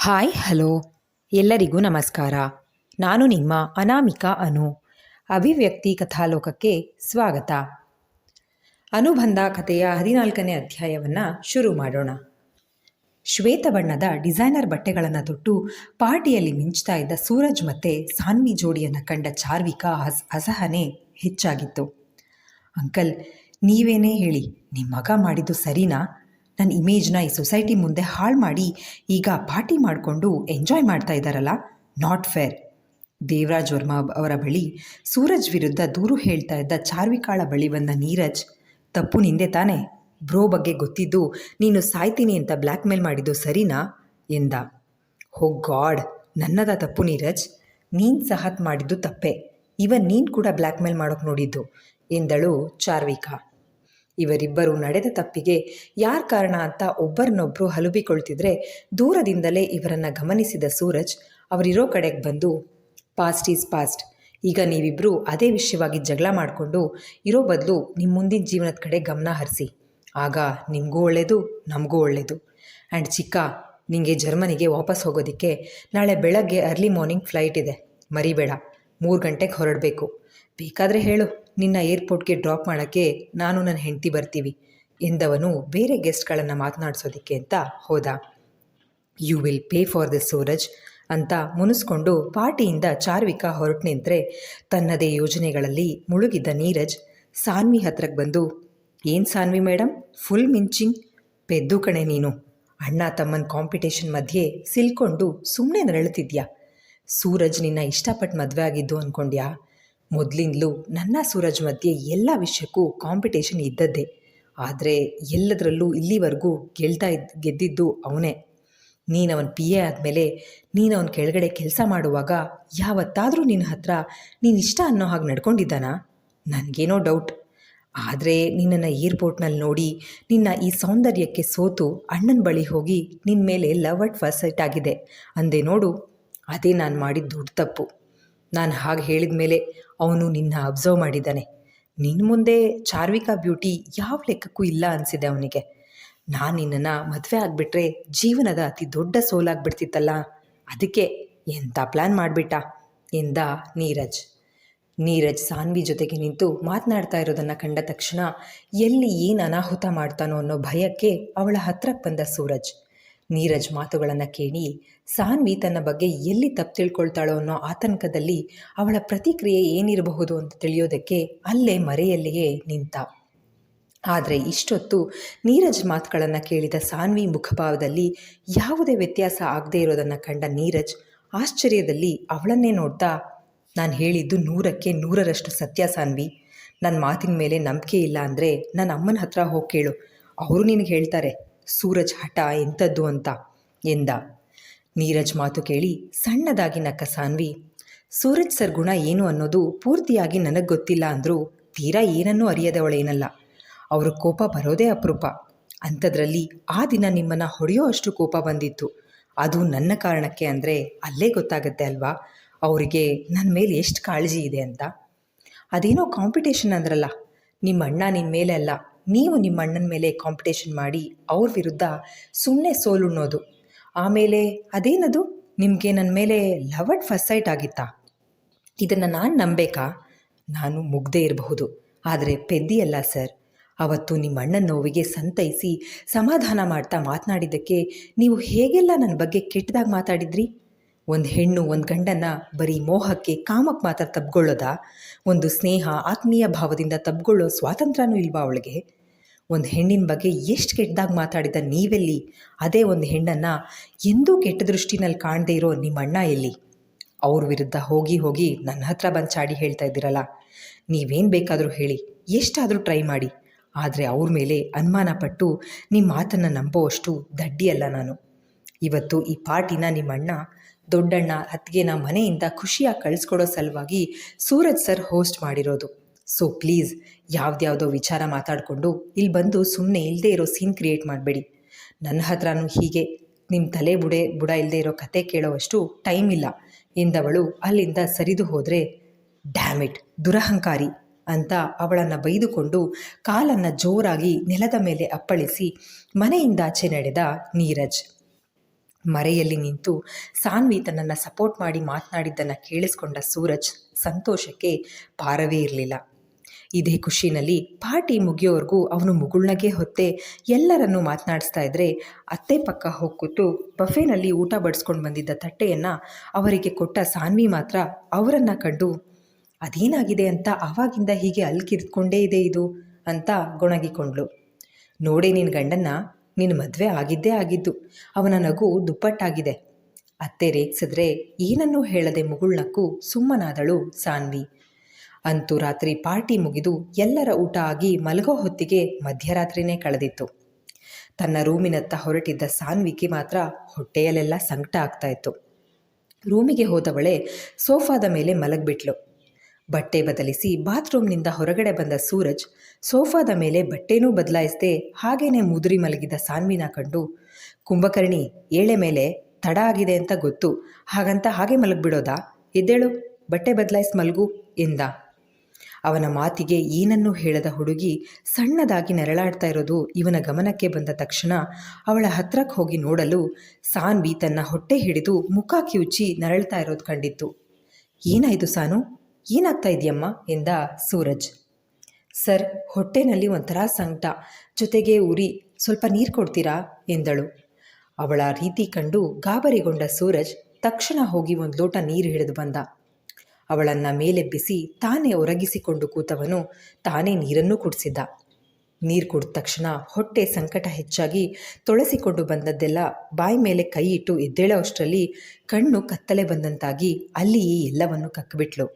Hi hello ಎಲ್ಲರಿಗೂ ನಮಸ್ಕಾರ. ನಾನು ನಿಮ್ಮ ಅನಾಮಿಕಾ ಅನು. ಅಭಿವ್ಯಕ್ತಿ ಕಥಾಲೋಕಕ್ಕೆ ಸ್ವಾಗತ. ಅನುಬಂಧ ಕಥೆಯ 14ನೇ ಅಧ್ಯಾಯವನ್ನು ಶುರು ಮಾಡೋಣ. ಶ್ವೇತ ಬಣ್ಣದ ಡಿಸೈನರ್ ಬಟ್ಟೆಗಳನ್ನು ತೊಟ್ಟು ಪಾರ್ಟಿಯಲ್ಲಿ ಮಿಂಚ್ತಾ ಇದ್ದ ಸೂರಜ್ ಮತ್ತು ಸಾನ್ವಿ ಜೋಡಿಯನ್ನು ಕಂಡ ಚಾರ್ವಿಕಾ ಅಸಹನೆ ಹೆಚ್ಚಾಗಿತ್ತು. ಅಂಕಲ್, ನೀವೇನೇ ಹೇಳಿ, ನಿಮ್ಮ ಮಗ ಮಾಡಿದ್ದು ಸರಿನಾ? ನನ್ನ ಇಮೇಜ್ನ ಈ ಸೊಸೈಟಿ ಮುಂದೆ ಹಾಳು ಮಾಡಿ ಈಗ ಪಾರ್ಟಿ ಮಾಡಿಕೊಂಡು ಎಂಜಾಯ್ ಮಾಡ್ತಾ ಇದ್ದಾರಲ್ಲ, ನಾಟ್ ಫೇರ್. ದೇವರಾಜ್ ವರ್ಮಾ ಅವರ ಬಳಿ ಸೂರಜ್ ವಿರುದ್ಧ ದೂರು ಹೇಳ್ತಾ ಇದ್ದ ಚಾರ್ವಿಕಾಳ ಬಳಿ ಬಂದ ನೀರಜ್, ತಪ್ಪು ನಿಂದೆ ತಾನೆ? ಬ್ರೋ ಬಗ್ಗೆ ಗೊತ್ತಿದ್ದು ನೀನು ಸಾಯ್ತೀನಿ ಅಂತ ಬ್ಲ್ಯಾಕ್ ಮೇಲ್ ಮಾಡಿದ್ದು ಸರಿನಾ ಎಂದ. ಹೋ ಗಾಡ್, ನನ್ನದ ತಪ್ಪು ನೀರಜ್? ನೀನು ಸಹತ್ ಮಾಡಿದ್ದು ತಪ್ಪೆ. ಇವನ್ ನೀನು ಕೂಡ ಬ್ಲ್ಯಾಕ್ ಮೇಲ್ ಮಾಡೋಕೆ ನೋಡಿದ್ದು ಎಂದಳು ಚಾರ್ವಿಕಾ. ಇವರಿಬ್ಬರು ನಡೆದ ತಪ್ಪಿಗೆ ಯಾರು ಕಾರಣ ಅಂತ ಒಬ್ಬರನ್ನೊಬ್ಬರು ಹಲುಬಿಕೊಳ್ತಿದ್ರೆ ದೂರದಿಂದಲೇ ಇವರನ್ನು ಗಮನಿಸಿದ ಸೂರಜ್ ಅವರಿರೋ ಕಡೆಗೆ ಬಂದು, ಪಾಸ್ಟ್ ಈಸ್ ಪಾಸ್ಟ್. ಈಗ ನೀವಿಬ್ಬರು ಅದೇ ವಿಷಯವಾಗಿ ಜಗಳ ಮಾಡಿಕೊಂಡು ಇರೋ ಬದಲು ನಿಮ್ಮ ಮುಂದಿನ ಜೀವನದ ಕಡೆ ಗಮನ ಹರಿಸಿ. ಆಗ ನಿಮಗೂ ಒಳ್ಳೆಯದು, ನಮಗೂ ಒಳ್ಳೆಯದು. ಆ್ಯಂಡ್ ಚಿಕ್ಕ, ನಿಮಗೆ ಜರ್ಮನಿಗೆ ವಾಪಸ್ ಹೋಗೋದಕ್ಕೆ ನಾಳೆ ಬೆಳಗ್ಗೆ ಅರ್ಲಿ ಮಾರ್ನಿಂಗ್ ಫ್ಲೈಟ್ ಇದೆ, ಮರಿಬೇಡ. 3 ಗಂಟೆಗೆ ಹೊರಡಬೇಕು. ಬೇಕಾದರೆ ಹೇಳು, ನಿನ್ನ ಏರ್ಪೋರ್ಟ್ಗೆ ಡ್ರಾಪ್ ಮಾಡೋಕ್ಕೆ ನಾನು ನನ್ನ ಹೆಂಡತಿ ಬರ್ತೀವಿ ಎಂದವನು ಬೇರೆ ಗೆಸ್ಟ್ಗಳನ್ನು ಮಾತನಾಡಿಸೋದಕ್ಕೆ ಅಂತ ಹೋದ. You will pay for this Suraj ಅಂತ ಮುನಿಸ್ಕೊಂಡು ಪಾರ್ಟಿಯಿಂದ ಚಾರ್ವಿಕಾ ಹೊರಟು ನಿಂತರೆ ತನ್ನದೇ ಯೋಜನೆಗಳಲ್ಲಿ ಮುಳುಗಿದ್ದ ನೀರಜ್ ಸಾನ್ವಿ ಹತ್ರಕ್ಕೆ ಬಂದು, ಏನು ಸಾನ್ವಿ ಮೇಡಮ್, ಫುಲ್ ಮಿಂಚಿಂಗ್. ಪೆದ್ದು ಕಣೆ ನೀನು. ಅಣ್ಣ ತಮ್ಮನ ಕಾಂಪಿಟೇಷನ್ ಮಧ್ಯೆ ಸಿಲ್ಕೊಂಡು ಸುಮ್ಮನೆ ನರಳುತ್ತಿದ್ಯಾ? ಸೂರಜ್ ನಿನ್ನ ಇಷ್ಟಪಟ್ಟು ಮದುವೆ ಆಗಿದ್ದು ಅಂದ್ಕೊಂಡ್ಯಾ? ಮೊದಲಿಂದಲೂ ನನ್ನ ಸೂರಜ್ ಮಧ್ಯೆ ಎಲ್ಲ ವಿಷಯಕ್ಕೂ ಕಾಂಪಿಟೇಷನ್ ಇದ್ದದ್ದೇ. ಆದರೆ ಎಲ್ಲದರಲ್ಲೂ ಇಲ್ಲಿವರೆಗೂ ಗೆದ್ದಿದ್ದು ಅವನೇ. ನೀನು ಅವನ PA ಆದಮೇಲೆ ನೀನು ಅವನ ಕೆಳಗಡೆ ಕೆಲಸ ಮಾಡುವಾಗ ಯಾವತ್ತಾದರೂ ನಿನ್ನ ಹತ್ರ ನೀನಿಷ್ಟ ಅನ್ನೋ ಹಾಗೆ ನಡ್ಕೊಂಡಿದ್ದಾನಾ? ನನಗೇನೋ ಡೌಟ್. ಆದರೆ ನಿನ್ನನ್ನು ಏರ್ಪೋರ್ಟ್ನಲ್ಲಿ ನೋಡಿ ನಿನ್ನ ಈ ಸೌಂದರ್ಯಕ್ಕೆ ಸೋತು ಅಣ್ಣನ ಬಳಿ ಹೋಗಿ ನಿನ್ನ ಮೇಲೆ ಲವ್ ಅಟ್ ಫಸ್ಟ್ ಸೈಟ್ ಆಗಿದೆ ಅಂದೆ ನೋಡು, ಅದೇ ನಾನು ಮಾಡಿದ ದೊಡ್ಡ ತಪ್ಪು. ನಾನು ಹಾಗೆ ಹೇಳಿದ ಮೇಲೆ ಅವನು ನಿನ್ನ ಅಬ್ಸರ್ವ್ ಮಾಡಿದ್ದಾನೆ. ನಿನ್ನ ಮುಂದೆ ಚಾರ್ವಿಕಾ ಬ್ಯೂಟಿ ಯಾವ ಲೆಕ್ಕಕ್ಕೂ ಇಲ್ಲ ಅನಿಸಿದೆ ಅವನಿಗೆ. ನಾನು ನಿನ್ನನ್ನು ಮದುವೆ ಆಗಿಬಿಟ್ರೆ ಜೀವನದ ಅತಿ ದೊಡ್ಡ ಸೋಲಾಗ್ಬಿಡ್ತಿತ್ತಲ್ಲ, ಅದಕ್ಕೆ ಎಂಥ ಪ್ಲ್ಯಾನ್ ಮಾಡಿಬಿಟ್ಟ ಎಂದ ನೀರಜ್ ಸಾನ್ವಿ ಜೊತೆಗೆ ನಿಂತು ಮಾತನಾಡ್ತಾ ಇರೋದನ್ನು ಕಂಡ ತಕ್ಷಣ ಎಲ್ಲಿ ಏನು ಅನಾಹುತ ಮಾಡ್ತಾನೋ ಅನ್ನೋ ಭಯಕ್ಕೆ ಅವಳ ಹತ್ರಕ್ಕೆ ಬಂದ ಸೂರಜ್. ನೀರಜ್ ಮಾತುಗಳನ್ನು ಕೇಳಿ ಸಾನ್ವಿ ತನ್ನ ಬಗ್ಗೆ ಎಲ್ಲಿ ತಪ್ಪು ತಿಳ್ಕೊಳ್ತಾಳೋ ಅನ್ನೋ ಆತಂಕದಲ್ಲಿ ಅವಳ ಪ್ರತಿಕ್ರಿಯೆ ಏನಿರಬಹುದು ಅಂತ ತಿಳಿಯೋದಕ್ಕೆ ಅಲ್ಲೇ ಮರೆಯಲ್ಲಿಯೇ ನಿಂತ. ಆದರೆ ಇಷ್ಟೊತ್ತು ನೀರಜ್ ಮಾತುಗಳನ್ನು ಕೇಳಿದ ಸಾನ್ವಿ ಮುಖಭಾವದಲ್ಲಿ ಯಾವುದೇ ವ್ಯತ್ಯಾಸ ಆಗದೇ ಇರೋದನ್ನು ಕಂಡ ನೀರಜ್ ಆಶ್ಚರ್ಯದಲ್ಲಿ ಅವಳನ್ನೇ ನೋಡ್ತಾ, ನಾನು ಹೇಳಿದ್ದು 100ಕ್ಕೆ 100ರಷ್ಟು ಸತ್ಯ ಸಾನ್ವಿ. ನನ್ನ ಮಾತಿನ ಮೇಲೆ ನಂಬಿಕೆ ಇಲ್ಲ ಅಂದರೆ ನನ್ನ ಅಮ್ಮನ ಹತ್ರ ಹೋಗಿ ಕೇಳು, ಅವರು ನಿನಗೆ ಹೇಳ್ತಾರೆ ಸೂರಜ್ ಹಠ ಎಂಥದ್ದು ಅಂತ ಎಂದ. ನೀರಜ್ ಮಾತು ಕೇಳಿ ಸಣ್ಣದಾಗಿ ನಕ್ಕ ಸಾನ್ವಿ, ಸೂರಜ್ ಸರ್ ಗುಣ ಏನು ಅನ್ನೋದು ಪೂರ್ತಿಯಾಗಿ ನನಗೆ ಗೊತ್ತಿಲ್ಲ ಅಂದರೂ ತೀರಾ ಏನನ್ನೂ ಅರಿಯದವಳೇನಲ್ಲ. ಅವರು ಕೋಪ ಬರೋದೇ ಅಪರೂಪ. ಅಂಥದ್ರಲ್ಲಿ ಆ ದಿನ ನಿಮ್ಮನ್ನು ಹೊಡೆಯೋ ಅಷ್ಟು ಕೋಪ ಬಂದಿತ್ತು. ಅದು ನನ್ನ ಕಾರಣಕ್ಕೆ ಅಂದರೆ ಅಲ್ಲೇ ಗೊತ್ತಾಗುತ್ತೆ ಅಲ್ವಾ ಅವರಿಗೆ ನನ್ನ ಮೇಲೆ ಎಷ್ಟು ಕಾಳಜಿ ಇದೆ ಅಂತ. ಅದೇನೋ ಕಾಂಪಿಟೇಷನ್ ಅಂದ್ರಲ್ಲ, ನಿಮ್ಮ ಅಣ್ಣ ನಿಮ್ಮ ಮೇಲೆ ಅಲ್ಲ, ನೀವು ನಿಮ್ಮ ಅಣ್ಣನ ಮೇಲೆ ಕಾಂಪಿಟೇಷನ್ ಮಾಡಿ ಅವ್ರ ವಿರುದ್ಧ ಸುಮ್ಮನೆ ಸೋಲುಣ್ಣೋದು. ಆಮೇಲೆ ಅದೇನದು, ನಿಮಗೆ ನನ್ನ ಮೇಲೆ ಲವ್ ಅಟ್ ಫಸ್ಟ್ ಸೈಟ್ ಆಗಿತ್ತಾ? ಇದನ್ನು ನಾನು ನಂಬೇಕಾ? ನಾನು ಮುಗ್ದೇ ಇರಬಹುದು, ಆದರೆ ಪೆದ್ದಿಯಲ್ಲ ಸರ್. ಅವತ್ತು ನಿಮ್ಮ ಅಣ್ಣನ ನೋವಿಗೆ ಸಂತೈಸಿ ಸಮಾಧಾನ ಮಾಡ್ತಾ ಮಾತನಾಡಿದ್ದಕ್ಕೆ ನೀವು ಹೇಗೆಲ್ಲ ನನ್ನ ಬಗ್ಗೆ ಕೆಟ್ಟದಾಗಿ ಮಾತಾಡಿದ್ರಿ. ಒಂದು ಹೆಣ್ಣು ಒಂದು ಗಂಡನ್ನು ಬರೀ ಮೋಹಕ್ಕೆ ಕಾಮಕ್ಕೆ ಮಾತ್ರ ತಬ್ಕೊಳ್ಳೋದಾ? ಒಂದು ಸ್ನೇಹ ಆತ್ಮೀಯ ಭಾವದಿಂದ ತಬ್ಕೊಳ್ಳೋ ಸ್ವಾತಂತ್ರ್ಯನೂ ಇಲ್ವಾ ಅವಳಿಗೆ? ಒಂದು ಹೆಣ್ಣಿನ ಬಗ್ಗೆ ಎಷ್ಟು ಕೆಟ್ಟದಾಗಿ ಮಾತಾಡಿದ ನೀವೆಲ್ಲಿ? ಅದೇ ಒಂದು ಹೆಣ್ಣನ್ನು ಎಂದೂ ಕೆಟ್ಟ ದೃಷ್ಟಿನಲ್ಲಿ ಕಾಣದೇ ಇರೋ ನಿಮ್ಮ ಅಣ್ಣ ಎಲ್ಲಿ? ಅವ್ರ ವಿರುದ್ಧ ಹೋಗಿ ನನ್ನ ಹತ್ರ ಬಂದು ಚಾಡಿ ಹೇಳ್ತಾ ಇದ್ದೀರಲ್ಲ. ನೀವೇನು ಬೇಕಾದರೂ ಹೇಳಿ, ಎಷ್ಟಾದರೂ ಟ್ರೈ ಮಾಡಿ, ಆದರೆ ಅವ್ರ ಮೇಲೆ ಅನುಮಾನ ಪಟ್ಟು ನಿಮ್ಮ ಮಾತನ್ನು ನಂಬೋವಷ್ಟು ದಡ್ಡಿಯಲ್ಲ ನಾನು. ಇವತ್ತು ಈ ಪಾರ್ಟಿನ ನಿಮ್ಮ ಅಣ್ಣ ದೊಡ್ಡಣ್ಣ ಅತ್ತಿಗೆನ ಮನೆಯಿಂದ ಖುಷಿಯಾಗಿ ಕಳಿಸ್ಕೊಡೋ ಸಲುವಾಗಿ ಸೂರಜ್ ಸರ್ ಹೋಸ್ಟ್ ಮಾಡಿರೋದು. ಸೊ ಪ್ಲೀಸ್ ಯಾವುದ್ಯಾವುದೋ ವಿಚಾರ ಮಾತಾಡಿಕೊಂಡು ಇಲ್ಲಿ ಬಂದು ಸುಮ್ಮನೆ ಇಲ್ಲದೆ ಇರೋ ಸೀನ್ ಕ್ರಿಯೇಟ್ ಮಾಡಬೇಡಿ. ನನ್ನ ಹತ್ರನೂ ಹೀಗೆ ನಿಮ್ಮ ತಲೆ ಬುಡ ಇಲ್ಲದೆ ಇರೋ ಕತೆ ಕೇಳೋವಷ್ಟು ಟೈಮ್ ಇಲ್ಲ ಎಂದವಳು ಅಲ್ಲಿಂದ ಸರಿದು ಹೋದರೆ, ಡ್ಯಾಮಿಟ್ ದುರಹಂಕಾರಿ ಅಂತ ಅವಳನ್ನು ಬೈದುಕೊಂಡು ಕಾಲನ್ನು ಜೋರಾಗಿ ನೆಲದ ಮೇಲೆ ಅಪ್ಪಳಿಸಿ ಮನೆಯಿಂದಾಚೆ ನಡೆದ ನೀರಜ್. ಮರೆಯಲ್ಲಿ ನಿಂತು ಸಾನ್ವಿ ತನ್ನನ್ನು ಸಪೋರ್ಟ್ ಮಾಡಿ ಮಾತನಾಡಿದ್ದನ್ನು ಕೇಳಿಸ್ಕೊಂಡ ಸೂರಜ್ ಸಂತೋಷಕ್ಕೆ ಪಾರವೇ ಇರಲಿಲ್ಲ. ಇದೇ ಖುಷಿನಲ್ಲಿ ಪಾರ್ಟಿ ಮುಗಿಯೋವರೆಗೂ ಅವನು ಮುಗುಳ್ನಗೆ ಹೊತ್ತೆ ಎಲ್ಲರನ್ನೂ ಮಾತನಾಡಿಸ್ತಾ ಇದ್ದರೆ ಅತ್ತೆ ಪಕ್ಕ ಹೋಗಿ ಕೂತು ಬಫೆನಲ್ಲಿ ಊಟ ಬಡಿಸ್ಕೊಂಡು ಬಂದಿದ್ದ ತಟ್ಟೆಯನ್ನು ಅವರಿಗೆ ಕೊಟ್ಟ ಸಾನ್ವಿ ಮಾತ್ರ ಅವರನ್ನು ಕಂಡು ಅದೇನಾಗಿದೆ ಅಂತ ಆವಾಗಿಂದ ಹೀಗೆ ಅಲ್ಕಿರ್ಕೊಂಡೇ ಇದೆ ಇದು ಅಂತ ಗೊಣಗಿಕೊಂಡ್ಳು. ನೋಡೇ ನಿನ್ನ ಗಂಡನ್ನ, ನಿನ್ನ ಮದುವೆ ಆಗಿದ್ದೇ ಆಗಿದ್ದು, ಅವನ ನಗು ದುಪ್ಪಟ್ಟಾಗಿದೆ. ಅತ್ತೆ ರೇಗಿಸಿದ್ರೆ ಏನನ್ನೂ ಹೇಳದೆ ಮುಗುಳ್ನಕ್ಕೂ ಸುಮ್ಮನಾದಳು ಸಾನ್ವಿ. ಅಂತೂ ರಾತ್ರಿ ಪಾರ್ಟಿ ಮುಗಿದು ಎಲ್ಲರ ಊಟ ಆಗಿ ಮಲಗೋ ಹೊತ್ತಿಗೆ ಮಧ್ಯರಾತ್ರಿನೇ ಕಳೆದಿತ್ತು. ತನ್ನ ರೂಮಿನತ್ತ ಹೊರಟಿದ್ದ ಸಾನ್ವಿಗೆ ಮಾತ್ರ ಹೊಟ್ಟೆಯಲ್ಲೆಲ್ಲ ಸಂಕಟ ಆಗ್ತಾಯಿತ್ತು. ರೂಮಿಗೆ ಹೋದವಳೆ ಸೋಫಾದ ಮೇಲೆ ಮಲಗಿಬಿಟ್ಲು. ಬಟ್ಟೆ ಬದಲಿಸಿ ಬಾತ್ರೂಮ್ನಿಂದ ಹೊರಗಡೆ ಬಂದ ಸೂರಜ್ ಸೋಫಾದ ಮೇಲೆ ಬಟ್ಟೆನೂ ಬದಲಾಯಿಸದೆ ಹಾಗೇನೆ ಮುದುರಿ ಮಲಗಿದ ಸಾನ್ವಿನ ಕಂಡು, ಕುಂಭಕರ್ಣಿ ಏಳೆ ಮೇಲೆ ತಡ ಆಗಿದೆ ಅಂತ ಗೊತ್ತು, ಹಾಗಂತ ಹಾಗೆ ಮಲಗಿಬಿಡೋದಾ? ಎದ್ದೇಳು, ಬಟ್ಟೆ ಬದಲಾಯಿಸಿ ಮಲಗು ಎಂದ. ಅವನ ಮಾತಿಗೆ ಏನನ್ನೂ ಹೇಳದ ಹುಡುಗಿ ಸಣ್ಣದಾಗಿ ನೆರಳಾಡ್ತಾ ಇರೋದು ಇವನ ಗಮನಕ್ಕೆ ಬಂದ ತಕ್ಷಣ ಅವಳ ಹತ್ರಕ್ಕೆ ಹೋಗಿ ನೋಡಲು ಸಾನ್ವಿ ತನ್ನ ಹೊಟ್ಟೆ ಹಿಡಿದು ಮುಖ ಕಿವುಚಿ ನರಳ್ತಾ ಇರೋದು ಕಂಡಿತ್ತು. ಏನಾಯಿತು ಸಾನು, ಏನಾಗ್ತಾ ಇದೆಯಮ್ಮ ಎಂದ ಸೂರಜ್. ಸರ್, ಹೊಟ್ಟೆನಲ್ಲಿ ಒಂಥರ ಸಂಕಟ, ಜೊತೆಗೆ ಉರಿ, ಸ್ವಲ್ಪ ನೀರು ಕೊಡ್ತೀರಾ ಎಂದಳು. ಅವಳ ರೀತಿ ಕಂಡು ಗಾಬರಿಗೊಂಡ ಸೂರಜ್ ತಕ್ಷಣ ಹೋಗಿ ಒಂದು ಲೋಟ ನೀರು ಹಿಡಿದು ಬಂದ. ಅವಳನ್ನು ಮೇಲೆಬ್ಬಿಸಿ ತಾನೇ ಒರಗಿಸಿಕೊಂಡು ಕೂತವನು ತಾನೇ ನೀರನ್ನೂ ಕುಡಿಸಿದ್ದ. ನೀರು ಕುಡಿದ ತಕ್ಷಣ ಹೊಟ್ಟೆ ಸಂಕಟ ಹೆಚ್ಚಾಗಿ ತೊಳಸಿಕೊಂಡು ಬಂದದ್ದೆಲ್ಲ ಬಾಯಿ ಮೇಲೆ ಕೈ ಇಟ್ಟು ಎದ್ದೇಳೋ ಅಷ್ಟರಲ್ಲಿ ಕಣ್ಣು ಕತ್ತಲೆ ಬಂದಂತಾಗಿ ಅಲ್ಲಿಯೇ ಎಲ್ಲವನ್ನು ಕಕ್ಕಿಬಿಟ್ಲು.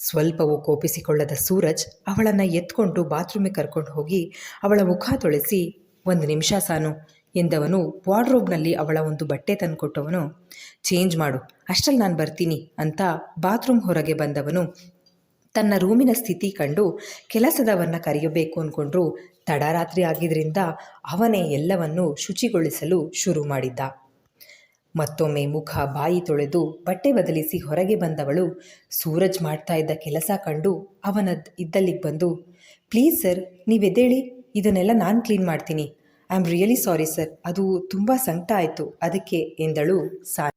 ಸ್ವಲ್ಪವೂ ಕೋಪಿಸಿಕೊಳ್ಳದ ಸೂರಜ್ ಅವಳನ್ನು ಎತ್ಕೊಂಡು ಬಾತ್ರೂಮಿಗೆ ಕರ್ಕೊಂಡು ಹೋಗಿ ಅವಳ ಮುಖ ತೊಳೆಸಿ, ಒಂದು ನಿಮಿಷ ಸಾನು ಎಂದವನು ವಾರ್ಡ್ರೋಬ್ನಲ್ಲಿ ಅವಳ ಒಂದು ಬಟ್ಟೆ ತಂದುಕೊಟ್ಟವನು. ಚೇಂಜ್ ಮಾಡು, ಅಷ್ಟರಲ್ಲಿ ನಾನು ಬರ್ತೀನಿ ಅಂತ ಬಾತ್ರೂಮ್ ಹೊರಗೆ ಬಂದವನು ತನ್ನ ರೂಮಿನ ಸ್ಥಿತಿ ಕಂಡು ಕೆಲಸದವನ್ನ ಕರೆಯಬೇಕು ಅಂದ್ಕೊಂಡ್ರು ತಡರಾತ್ರಿ ಆಗಿದ್ದರಿಂದ ಅವನೇ ಎಲ್ಲವನ್ನೂ ಶುಚಿಗೊಳಿಸಲು ಶುರು ಮಾಡಿದ್ದ. ಮತ್ತೊಮ್ಮೆ ಮುಖ ಬಾಯಿ ತೊಳೆದು ಬಟ್ಟೆ ಬದಲಿಸಿ ಹೊರಗೆ ಬಂದವಳು ಸೂರಜ್ ಮಾಡ್ತಾ ಇದ್ದ ಕೆಲಸ ಕಂಡು ಅವನ ಇದ್ದಲ್ಲಿಗೆ ಬಂದು, ಪ್ಲೀಸ್ ಸರ್, ನೀವೆದ್ದೇಳಿ, ಇದನ್ನೆಲ್ಲ ನಾನು ಕ್ಲೀನ್ ಮಾಡ್ತೀನಿ. I am really sorry sir, ಅದು ತುಂಬ ಸಂಕಟ ಆಯಿತು ಅದಕ್ಕೆ ಎಂದಳು ಸಾನು.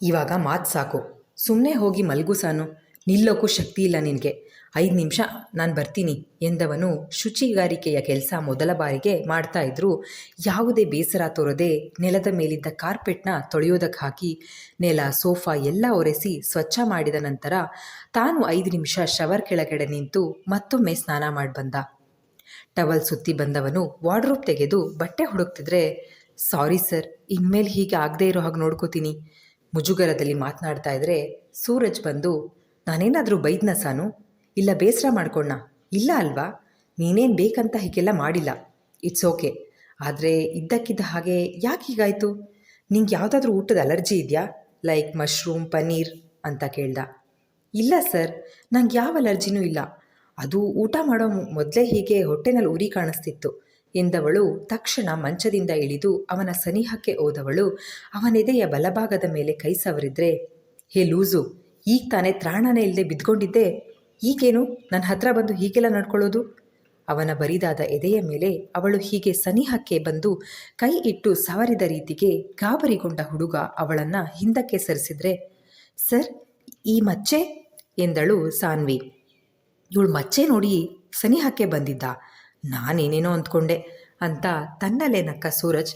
ಇವಾಗ ಮಾತು ಸಾಕು, ಸುಮ್ಮನೆ ಹೋಗಿ ಮಲಗು ಸಾನು, ನಿಲ್ಲೋಕ್ಕೂ ಶಕ್ತಿ ಇಲ್ಲ ನಿನಗೆ, 5 ನಿಮಿಷ ನಾನು ಬರ್ತೀನಿ ಎಂದವನು ಶುಚಿಗಾರಿಕೆಯ ಕೆಲಸ ಮೊದಲ ಬಾರಿಗೆ ಮಾಡ್ತಾ ಇದ್ರು ಯಾವುದೇ ಬೇಸರ ತೋರದೆ ನೆಲದ ಮೇಲಿದ್ದ ಕಾರ್ಪೆಟ್ನ ತೊಳೆಯೋದಕ್ಕೆ ಹಾಕಿ ನೆಲ ಸೋಫಾ ಎಲ್ಲ ಒರೆಸಿ ಸ್ವಚ್ಛ ಮಾಡಿದ ನಂತರ ತಾನು 5 ನಿಮಿಷ ಶವರ್ ಕೆಳಗಡೆ ನಿಂತು ಮತ್ತೊಮ್ಮೆ ಸ್ನಾನ ಮಾಡಿ ಬಂದ. ಟವಲ್ ಸುತ್ತಿ ಬಂದವನು ವಾರ್ಡ್ರೋಬ್ ತೆಗೆದು ಬಟ್ಟೆ ಹುಡುಕ್ತಿದ್ರೆ, ಸಾರಿ ಸರ್, ಇನ್ಮೇಲೆ ಹೀಗೆ ಆಗದೆ ಇರೋ ಹಾಗೆ ನೋಡ್ಕೋತೀನಿ ಮುಜುಗರದಲ್ಲಿ ಮಾತನಾಡ್ತಾ ಇದ್ರೆ ಸೂರಜ್ ಬಂದು, ನಾನೇನಾದರೂ ಬೈದ್ನ ಸಾನು, ಇಲ್ಲ ಬೇಸರ ಮಾಡ್ಕೊಂಡ? ಇಲ್ಲ ಅಲ್ವಾ, ನೀನೇನು ಬೇಕಂತ ಹೀಗೆಲ್ಲ ಮಾಡಿಲ್ಲ, ಇಟ್ಸ್ ಓಕೆ. ಆದರೆ ಇದ್ದಕ್ಕಿದ್ದ ಹಾಗೆ ಯಾಕೆ ಹೀಗಾಯಿತು? ನಿಂಗೆ ಯಾವುದಾದ್ರೂ ಊಟದ ಅಲರ್ಜಿ ಇದೆಯಾ, ಲೈಕ್ ಮಶ್ರೂಮ್, ಪನ್ನೀರ್ ಅಂತ ಕೇಳ್ದ. ಇಲ್ಲ ಸರ್, ನಂಗೆ ಯಾವ ಅಲರ್ಜಿನೂ ಇಲ್ಲ, ಅದು ಊಟ ಮಾಡೋ ಮೊದಲೇ ಹೀಗೆ ಹೊಟ್ಟೆನಲ್ಲಿ ಉರಿ ಕಾಣಿಸ್ತಿತ್ತು ಎಂದವಳು ತಕ್ಷಣ ಮಂಚದಿಂದ ಇಳಿದು ಅವನ ಸನಿಹಕ್ಕೆ ಹೋದವಳು ಅವನೆದೆಯ ಬಲಭಾಗದ ಮೇಲೆ ಕೈ ಸವರಿದ್ರೆ, ಹೇ ಲೂಸು, ಈಗ ತಾನೇ ತ್ರಾಣನೇ ಇಲ್ಲದೆ ಬಿದ್ಕೊಂಡಿದ್ದೆ, ಈಗೇನು ನನ್ನ ಹತ್ರ ಬಂದು ಹೀಗೆಲ್ಲ ನಡ್ಕೊಳ್ಳೋದು? ಅವನ ಬರಿದಾದ ಎದೆಯ ಮೇಲೆ ಅವಳು ಹೀಗೆ ಸನಿಹಕ್ಕೆ ಬಂದು ಕೈ ಇಟ್ಟು ಸವರಿದ ರೀತಿಗೆ ಗಾಬರಿಗೊಂಡ ಹುಡುಗ ಅವಳನ್ನು ಹಿಂದಕ್ಕೆ ಸರಿಸಿದ್ರೆ, ಸರ್, ಈ ಮಚ್ಚೆ ಎಂದಳು ಸಾನ್ವಿ. ಇವಳು ಮಚ್ಚೆ ನೋಡಿ ಸನಿಹಕ್ಕೆ ಬಂದಿದ್ದ, ನಾನೇನೇನೋ ಅಂದ್ಕೊಂಡೆ ಅಂತ ತನ್ನಲ್ಲೇ ನಕ್ಕ ಸೂರಜ್.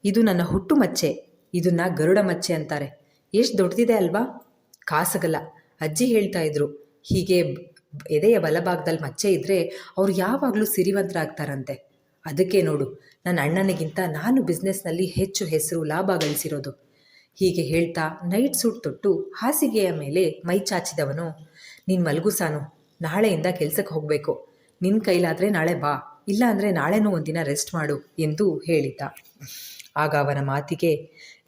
ಇದು ನನ್ನ ಹುಟ್ಟು ಮಚ್ಚೆ, ಇದನ್ನು ಗರುಡ ಮಚ್ಚೆ ಅಂತಾರೆ, ಎಷ್ಟು ದೊಡ್ಡದಿದೆ ಅಲ್ವಾ? ಕಾಸಗಲ್ಲ, ಅಜ್ಜಿ ಹೇಳ್ತಾ ಇದ್ರು, ಹೀಗೆ ಎದೆಯ ಬಲಭಾಗದಲ್ಲಿ ಮಚ್ಚೆ ಇದ್ದರೆ ಅವ್ರು ಯಾವಾಗಲೂ ಸಿರಿವಂತರಾಗ್ತಾರಂತೆ. ಅದಕ್ಕೆ ನೋಡು, ನನ್ನ ಅಣ್ಣನಿಗಿಂತ ನಾನು ಬಿಸ್ನೆಸ್ನಲ್ಲಿ ಹೆಚ್ಚು ಹೆಸರು ಲಾಭ ಗಳಿಸಿರೋದು. ಹೀಗೆ ಹೇಳ್ತಾ ನೈಟ್ ಸೂಟ್ ತೊಟ್ಟು ಹಾಸಿಗೆಯ ಮೇಲೆ ಮೈ ಚಾಚಿದವನು, ನೀನು ಮಲಗು ಸಾನು, ನಾಳೆಯಿಂದ ಕೆಲಸಕ್ಕೆ ಹೋಗಬೇಕು, ನಿನ್ನ ಕೈಲಾದರೆ ನಾಳೆ ಬಾ, ಇಲ್ಲ ಅಂದರೆ ನಾಳೆನೂ ಒಂದಿನ ರೆಸ್ಟ್ ಮಾಡು ಎಂದು ಹೇಳಿದ್ದ. ಆಗ ಅವನ ಮಾತಿಗೆ,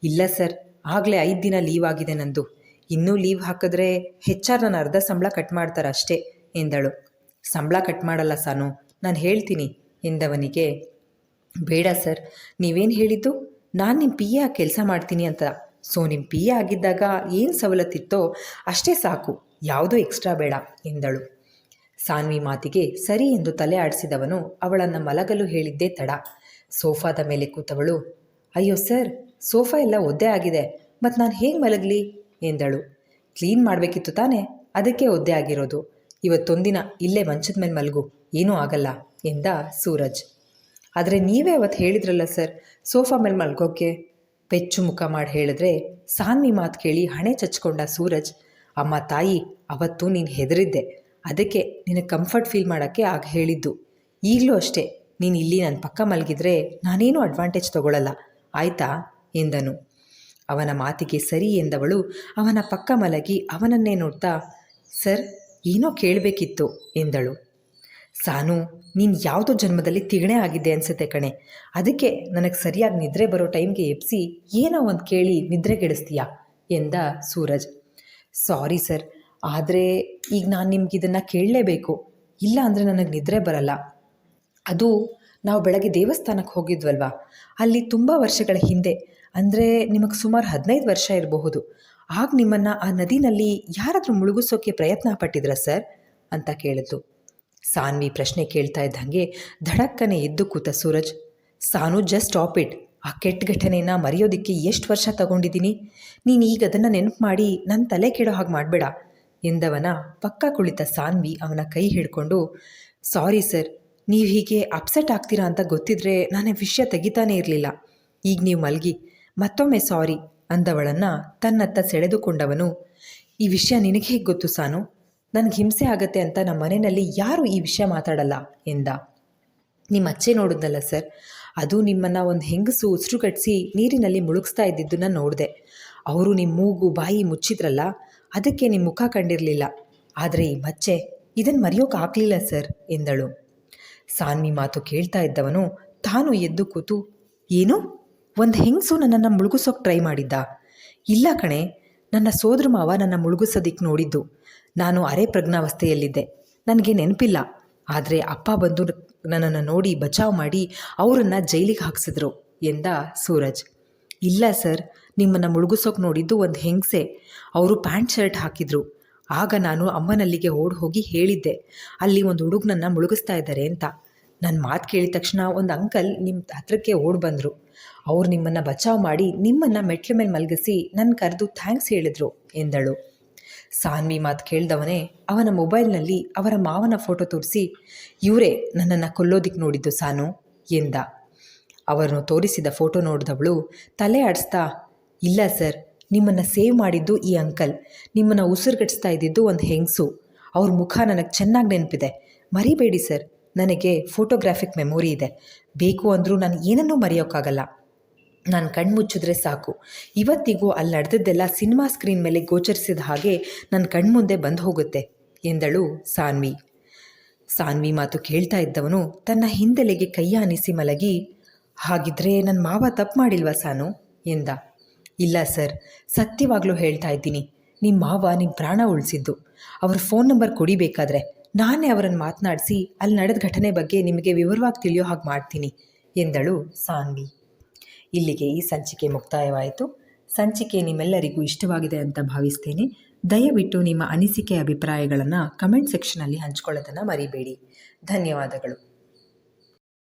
ಇಲ್ಲ ಸರ್, ಆಗಲೇ 5 ದಿನ ಲೀವ್ ಆಗಿದೆ ನಂದು, ಇನ್ನೂ ಲೀವ್ ಹಾಕಿದ್ರೆ HR ನನ್ನ ಅರ್ಧ ಸಂಬಳ ಕಟ್ ಮಾಡ್ತಾರೆ ಅಷ್ಟೇ ಎಂದಳು. ಸಂಬಳ ಕಟ್ ಮಾಡಲ್ಲ ಸಾನು, ನಾನು ಹೇಳ್ತೀನಿ ಎಂದವನಿಗೆ, ಬೇಡ ಸರ್, ನೀವೇನು ಹೇಳಿದ್ದು, ನಾನು ನಿಮ್ಮ PA ಆಗಿ ಕೆಲಸ ಮಾಡ್ತೀನಿ ಅಂತ. ಸೊ ನಿಮ್ಮ PA ಆಗಿದ್ದಾಗ ಏನು ಸವಲತ್ತಿತ್ತೋ ಅಷ್ಟೇ ಸಾಕು, ಯಾವುದೂ ಎಕ್ಸ್ಟ್ರಾ ಬೇಡ ಎಂದಳು. ಸಾನ್ವಿ ಮಾತಿಗೆ ಸರಿ ಎಂದು ತಲೆ ಆಡಿಸಿದವನು ಅವಳನ್ನು ಮಲಗಲು ಹೇಳಿದ್ದೇ ತಡ. ಸೋಫಾದ ಮೇಲೆ ಕೂತವಳು, ಅಯ್ಯೋ ಸರ್, ಸೋಫಾ ಎಲ್ಲ ಒದ್ದೆ ಆಗಿದೆ, ಮತ್ತು ನಾನು ಹೇಗೆ ಮಲಗಲಿ ಎಂದಳು. ಕ್ಲೀನ್ ಮಾಡಬೇಕಿತ್ತು ತಾನೇ, ಅದಕ್ಕೆ ಒದ್ದೆ ಆಗಿರೋದು. ಇವತ್ತೊಂದಿನ ಇಲ್ಲೇ ಮಂಚದ ಮೇಲೆ ಮಲಗು, ಏನೂ ಆಗಲ್ಲ ಎಂದ ಸೂರಜ್. ಆದರೆ ನೀವೇ ಅವತ್ತು ಹೇಳಿದ್ರಲ್ಲ ಸರ್ ಸೋಫಾ ಮೇಲೆ ಮಲ್ಗೋಕ್ಕೆ, ಪೆಚ್ಚು ಮುಖ ಮಾಡಿ ಹೇಳಿದ್ರೆ ಸಾನ್ವಿ ಮಾತು ಕೇಳಿ ಹಣೆ ಚಚ್ಕೊಂಡ ಸೂರಜ್. ಅಮ್ಮ ತಾಯಿ, ಅವತ್ತು ನೀನು ಹೆದರಿದ್ದೆ, ಅದಕ್ಕೆ ನಿನಗೆ ಕಂಫರ್ಟ್ ಫೀಲ್ ಮಾಡೋಕ್ಕೆ ಆಗ ಹೇಳಿದ್ದು. ಈಗಲೂ ಅಷ್ಟೇ, ನೀನು ಇಲ್ಲಿ ನನ್ನ ಪಕ್ಕ ಮಲಗಿದ್ರೆ ನಾನೇನು ಅಡ್ವಾಂಟೇಜ್ ತಗೊಳ್ಳಲ್ಲ, ಆಯಿತಾ ಎಂದನು. ಅವನ ಮಾತಿಗೆ ಸರಿ ಎಂದವಳು ಅವನ ಪಕ್ಕ ಮಲಗಿ ಅವನನ್ನೇ ನೋಡ್ತಾ, ಸರ್ ಏನೋ ಕೇಳಬೇಕಿತ್ತು ಎಂದಳು. ಸಾನು, ನೀನು ಯಾವುದೋ ಜನ್ಮದಲ್ಲಿ ತಿಗಣೆ ಆಗಿದ್ದೆ ಅನಿಸುತ್ತೆ ಕಣೆ, ಅದಕ್ಕೆ ನನಗೆ ಸರಿಯಾಗಿ ನಿದ್ರೆ ಬರೋ ಟೈಮ್ಗೆ ಎಬ್ಸಿ ಏನೋ ಒಂದು ಕೇಳಿ ನಿದ್ರೆಗೆಡಿಸ್ತೀಯಾ ಎಂದ ಸೂರಜ್. ಸಾರಿ ಸರ್, ಆದರೆ ಈಗ ನಾನು ನಿಮ್ಗೆ ಇದನ್ನು ಕೇಳಲೇಬೇಕು, ಇಲ್ಲ ಅಂದರೆ ನನಗೆ ನಿದ್ರೆ ಬರಲ್ಲ. ಅದು ನಾವು ಬೆಳಗ್ಗೆ ದೇವಸ್ಥಾನಕ್ಕೆ ಹೋಗಿದ್ವಲ್ವ, ಅಲ್ಲಿ ತುಂಬ ವರ್ಷಗಳ ಹಿಂದೆ, ಅಂದರೆ ನಿಮಗೆ ಸುಮಾರು 15 ವರ್ಷ ಇರಬಹುದು. ಆಗ ನಿಮ್ಮನ್ನು ಆ ನದಿನಲ್ಲಿ ಯಾರಾದರೂ ಮುಳುಗಿಸೋಕ್ಕೆ ಪ್ರಯತ್ನ ಪಟ್ಟಿದ್ರಾ ಸರ್ ಅಂತ ಕೇಳಿದ್ಲು. ಸಾನ್ವಿ ಪ್ರಶ್ನೆ ಕೇಳ್ತಾ ಇದ್ದಂಗೆ ಧಡಕ್ಕನೆ ಎದ್ದು ಕೂತ ಸೂರಜ್. ಸಾನು, ಜಸ್ಟ್ ಸ್ಟಾಪ್ ಇಟ್. ಆ ಕೆಟ್ಟ ಘಟನೆಯನ್ನು ಮರೆಯೋದಕ್ಕೆ ಎಷ್ಟು ವರ್ಷ ತಗೊಂಡಿದ್ದೀನಿ. ನೀನು ಈಗ ಅದನ್ನು ನೆನಪು ಮಾಡಿ ನನ್ನ ತಲೆ ಕೆಡೋ ಹಾಗೆ ಮಾಡಬೇಡ ಎಂದವನ ಪಕ್ಕ ಕುಳಿತ ಸಾನ್ವಿ ಅವನ ಕೈ ಹಿಡ್ಕೊಂಡು, ಸಾರಿ ಸರ್, ನೀವು ಹೀಗೆ ಅಪ್ಸೆಟ್ ಆಗ್ತೀರಾ ಅಂತ ಗೊತ್ತಿದ್ರೆ ನಾನು ವಿಷಯ ತೆಗಿತಾನೇ ಇರಲಿಲ್ಲ. ಈಗ ನೀವು ಮಲಗಿ, ಮತ್ತೊಮ್ಮೆ ಸಾರಿ ಅಂದವಳನ್ನು ತನ್ನತ್ತ ಸೆಳೆದುಕೊಂಡವನು, ಈ ವಿಷಯ ನಿನಗೆ ಹೇಗೆ ಗೊತ್ತು ಸಾನು? ನನಗೆ ಹಿಂಸೆ ಆಗತ್ತೆ ಅಂತ ನಮ್ಮ ಮನೆಯಲ್ಲಿ ಯಾರೂ ಈ ವಿಷಯ ಮಾತಾಡಲ್ಲ ಎಂದ. ನಿಮ್ಮ ಅಚ್ಚೆ ನೋಡಿದ್ನಲ್ಲ ಸರ್, ಅದು ನಿಮ್ಮನ್ನು ಒಂದು ಹೆಂಗಸು ಉಸಿರುಗಟ್ಟಿಸಿ ನೀರಿನಲ್ಲಿ ಮುಳುಗಿಸ್ತಾ ಇದ್ದಿದ್ದನ್ನು ನೋಡಿದೆ. ಅವರು ನಿಮ್ಮ ಮೂಗು ಬಾಯಿ ಮುಚ್ಚಿದ್ರಲ್ಲ, ಅದಕ್ಕೆ ನಿಮ್ಮ ಮುಖ ಕಂಡಿರಲಿಲ್ಲ. ಆದರೆ ಈ ಮಚ್ಚೆ, ಇದನ್ನು ಮರೆಯೋಕ್ಕಾಗಲಿಲ್ಲ ಸರ್ ಎಂದಳು. ಸಾನ್ವಿ ಮಾತು ಕೇಳ್ತಾ ಇದ್ದವನು ತಾನು ಎದ್ದು ಕೂತು, ಏನು, ಒಂದು ಹೆಂಗಸು ನನ್ನನ್ನು ಮುಳುಗಿಸೋಕೆ ಟ್ರೈ ಮಾಡಿದ್ದ? ಇಲ್ಲ ಕಣೆ, ನನ್ನ ಸೋದರ ಮಾವ ನನ್ನ ಮುಳುಗಿಸೋದಿಕ್ಕೆ ನೋಡಿದ್ದು. ನಾನು ಅರೆ ಪ್ರಜ್ಞಾವಸ್ಥೆಯಲ್ಲಿದ್ದೆ, ನನಗೆ ನೆನಪಿಲ್ಲ. ಆದರೆ ಅಪ್ಪ ಬಂದು ನನ್ನನ್ನು ನೋಡಿ ಬಚಾವ್ ಮಾಡಿ ಅವರನ್ನು ಜೈಲಿಗೆ ಹಾಕ್ಸಿದ್ರು ಎಂದ ಸೂರಜ್. ಇಲ್ಲ ಸರ್, ನಿಮ್ಮನ್ನು ಮುಳುಗಿಸೋಕೆ ನೋಡಿದ್ದು ಒಂದು ಹೆಂಗಸೆ. ಅವರು ಪ್ಯಾಂಟ್ ಶರ್ಟ್ ಹಾಕಿದ್ರು. ಆಗ ನಾನು ಅಮ್ಮನಲ್ಲಿಗೆ ಓಡಿ ಹೋಗಿ ಹೇಳಿದ್ದೆ, ಅಲ್ಲಿ ಒಂದು ಹುಡುಗನನ್ನು ಮುಳುಗಿಸ್ತಾ ಇದ್ದಾರೆ ಅಂತ. ನನ್ನ ಮಾತು ಕೇಳಿದ ತಕ್ಷಣ ಒಂದು ಅಂಕಲ್ ನಿಮ್ಮ ಹತ್ರಕ್ಕೆ ಓಡಿ ಬಂದರು. ಅವ್ರು ನಿಮ್ಮನ್ನು ಬಚಾವ್ ಮಾಡಿ ನಿಮ್ಮನ್ನು ಮೆಟ್ಲ ಮೇಲೆ ಮಲಗಿಸಿ ನನ್ನ ಕರೆದು ಥ್ಯಾಂಕ್ಸ್ ಹೇಳಿದರು ಎಂದಳು. ಸಾನ್ವಿ ಮಾತು ಕೇಳಿದವನೇ ಅವನ ಮೊಬೈಲ್ನಲ್ಲಿ ಅವರ ಮಾವನ ಫೋಟೋ ತೋರಿಸಿ, ಇವರೇ ನನ್ನನ್ನು ಕೊಲ್ಲೋದಿಕ್ಕೆ ನೋಡಿದ್ದು ಸಾನು ಎಂದ. ಅವರನ್ನು ತೋರಿಸಿದ ಫೋಟೋ ನೋಡಿದವಳು ತಲೆ ಆಡಿಸ್ತಾ, ಇಲ್ಲ ಸರ್, ನಿಮ್ಮನ್ನು ಸೇವ್ ಮಾಡಿದ್ದು ಈ ಅಂಕಲ್, ನಿಮ್ಮನ್ನು ಉಸಿರುಗಟ್ಟಿಸ್ತಾ ಇದ್ದಿದ್ದು ಒಂದು ಹೆಂಗಸು. ಅವ್ರ ಮುಖ ನನಗೆ ಚೆನ್ನಾಗಿ ನೆನಪಿದೆ, ಮರಿಬೇಡಿ ಸರ್. ನನಗೆ ಫೋಟೋಗ್ರಾಫಿಕ್ ಮೆಮೊರಿ ಇದೆ, ಬೇಕು ಅಂದರೂ ನಾನು ಏನನ್ನೂ ಮರೆಯೋಕ್ಕಾಗಲ್ಲ. ನಾನು ಕಣ್ಣು ಮುಚ್ಚಿದ್ರೆ ಸಾಕು, ಇವತ್ತಿಗೂ ಅಲ್ಲಿ ನಡೆದದ್ದೆಲ್ಲ ಸಿನಿಮಾ ಸ್ಕ್ರೀನ್ ಮೇಲೆ ಗೋಚರಿಸಿದ ಹಾಗೆ ನನ್ನ ಕಣ್ಮುಂದೆ ಬಂದು ಹೋಗುತ್ತೆ ಎಂದಳು ಸಾನ್ವಿ. ಸಾನ್ವಿ ಮಾತು ಕೇಳ್ತಾ ಇದ್ದವನು ತನ್ನ ಹಿಂದೆಲೆಗೆ ಕೈಯ ಆನಿಸಿ ಮಲಗಿ, ಹಾಗಿದ್ರೆ ನನ್ನ ಮಾವ ತಪ್ಪು ಮಾಡಿಲ್ವಾ ಸಾನು ಎಂದ. ಇಲ್ಲ ಸರ್, ಸತ್ಯವಾಗ್ಲೂ ಹೇಳ್ತಾ ಇದ್ದೀನಿ, ನಿಮ್ಮ ಮಾವ ನಿಮ್ಮ ಪ್ರಾಣ ಉಳಿಸಿದ್ದು. ಅವ್ರ ಫೋನ್ ನಂಬರ್ ಕೊಡಿಬೇಕಾದ್ರೆ ನಾನೇ ಅವರನ್ನು ಮಾತನಾಡಿಸಿ ಅಲ್ಲಿ ನಡೆದ ಘಟನೆ ಬಗ್ಗೆ ನಿಮಗೆ ವಿವರವಾಗಿ ತಿಳಿಯೋ ಹಾಗೆ ಮಾಡ್ತೀನಿ ಎಂದಳು ಸಾನ್ವಿ. ಇಲ್ಲಿಗೆ ಈ ಸಂಚಿಕೆ ಮುಕ್ತಾಯವಾಯಿತು. ಸಂಚಿಕೆ ನಿಮ್ಮೆಲ್ಲರಿಗೂ ಇಷ್ಟವಾಗಿದೆ ಅಂತ ಭಾವಿಸ್ತೇನೆ. ದಯವಿಟ್ಟು ನಿಮ್ಮ ಅನಿಸಿಕೆ ಅಭಿಪ್ರಾಯಗಳನ್ನು ಕಮೆಂಟ್ ಸೆಕ್ಷನಲ್ಲಿ ಹಂಚ್ಕೊಳ್ಳೋದನ್ನು ಮರಿಬೇಡಿ. ಧನ್ಯವಾದಗಳು.